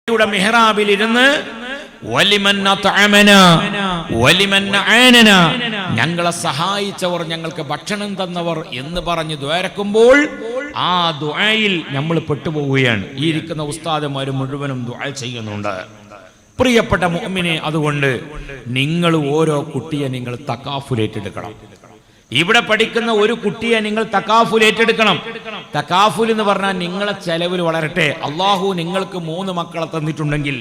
പള്ളിയുടെ മിഹ്റാബിൽ ഇരുന്ന് ഞങ്ങളെ സഹായിച്ചവർ, ഞങ്ങൾക്ക് ഭക്ഷണം തന്നവർ എന്ന് പറഞ്ഞ് ദുആരക്കുമ്പോൾ ആ ദുആയിൽ നമ്മൾ പെട്ടുപോവുകയാണ്. ഈ ഇരിക്കുന്ന ഉസ്താദുമാർ മുഴുവനും ദുആ ചെയ്യുന്നുണ്ട്. പ്രിയപ്പെട്ട മുഅ്മിനെ, അതുകൊണ്ട് നിങ്ങൾ ഓരോ കുട്ടിയെ നിങ്ങൾ തകാഫുൽ ഏറ്റെടുക്കണം. ഇവിടെ പഠിക്കുന്ന ഒരു കുട്ടിയെ നിങ്ങൾ തകാഫുൽ ഏറ്റെടുക്കണം. തകാഫുൽ എന്ന് പറഞ്ഞാൽ നിങ്ങളെ ചെലവിൽ വളരട്ടെ. അള്ളാഹു നിങ്ങൾക്ക് 3 മക്കളെ തന്നിട്ടുണ്ടെങ്കിൽ,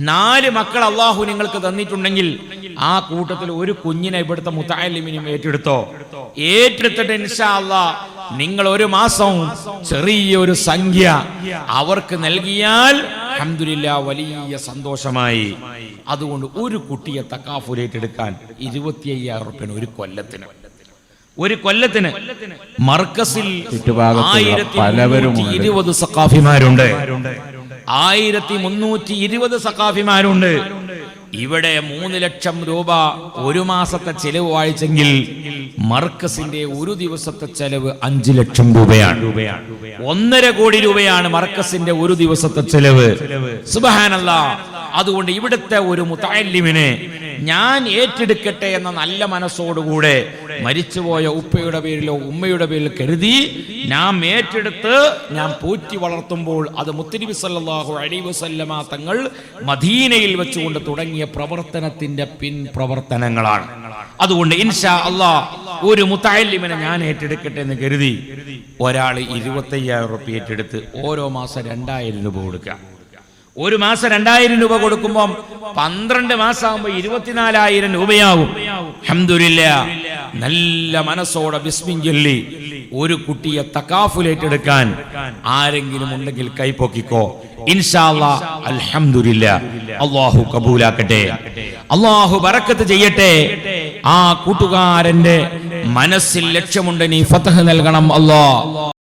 4 മക്കൾ അള്ളാഹു നിങ്ങൾക്ക് തന്നിട്ടുണ്ടെങ്കിൽ, ആ കൂട്ടത്തിൽ ഒരു കുഞ്ഞിനെ ഇവിടുത്തെ മുതഅല്ലിമിനും ഏറ്റെടുത്തിട്ട് ഇൻഷാ അല്ലാഹ് നിങ്ങൾ ഒരു മാസം ചെറിയൊരു സംഖ്യ അവർക്ക് നൽകിയാൽ അൽഹംദുലില്ലാഹ് വലിയ സന്തോഷമായി. അതുകൊണ്ട് ഒരു കുട്ടിയെ തകാഫുൽ ഏറ്റെടുക്കാൻ 25,000 രൂപ ഒരു കൊല്ലത്തിന് മർക്കസിൽ 1320 സഖാഫിമാരുണ്ട്. 1320 സഖാഫിമാരുണ്ട്. ഇവിടെ 3 ലക്ഷം രൂപ ഒരു മാസത്തെ ചെലവ് വായിച്ചെങ്കിൽ മർക്കസിന്റെ ഒരു ദിവസത്തെ ചെലവ് 5 ലക്ഷം രൂപയാണ്. 1.5 കോടി രൂപയാണ് മർക്കസിന്റെ ഒരു ദിവസത്തെ ചെലവ്. സുബ്ഹാനല്ലാഹ്. അതുകൊണ്ട് ഇവിടുത്തെ ഒരു മുതഅല്ലിമിനെ ഞാൻ ഏറ്റെടുക്കട്ടെ എന്ന നല്ല മനസ്സോടുകൂടെ മരിച്ചുപോയ ഉപ്പയുടെ പേരിലോ ഉമ്മയുടെ പേരിലോ കരുതി നാം ഏറ്റെടുത്ത് ഞാൻ പോറ്റി വളർത്തുമ്പോൾ അത് മുത്തുനബി സല്ലല്ലാഹു അലൈഹി വസല്ലമ തങ്ങൾ മദീനയിൽ വെച്ചുകൊണ്ട് തുടങ്ങിയ പ്രവർത്തനത്തിന്റെ പിൻപ്രവർത്തനങ്ങളാണ്. അതുകൊണ്ട് ഇൻഷാ അല്ലാഹ് ഒരു മുതഅല്ലിമിനെ ഞാൻ ഏറ്റെടുക്കട്ടെ എന്ന് കരുതി ഒരാൾ 25,000 രൂപ ഏറ്റെടുത്ത് ഓരോ മാസം 2,000 രൂപ കൊടുക്കുക. ഒരു മാസം 2,000 രൂപ കൊടുക്കുമ്പോൾ 12 മാസമാകുമ്പോൾ 24,000 രൂപയാവും. അൽഹംദുലില്ലാഹ്. നല്ല മനസ്സോടെ ബിസ്മിൻ ചൊല്ലി ഒരു കുട്ടിയെ തകാഫുൽ ഏറ്റെടുക്കാൻ ആരെങ്കിലും ഉണ്ടെങ്കിൽ കൈപ്പൊക്കിക്കോ. ഇൻഷാ അല്ലാഹ്. അൽഹംദുലില്ലാഹ്. അല്ലാഹു കബൂലാക്കട്ടെ, അല്ലാഹു ബറക്കത്ത് ചെയ്യട്ടെ. ആ കൂട്ടുകാരന്റെ മനസ്സിൽ ലക്ഷ്യമുണ്ട്, നീ ഫതഹ് നൽകണം അല്ലാഹ്.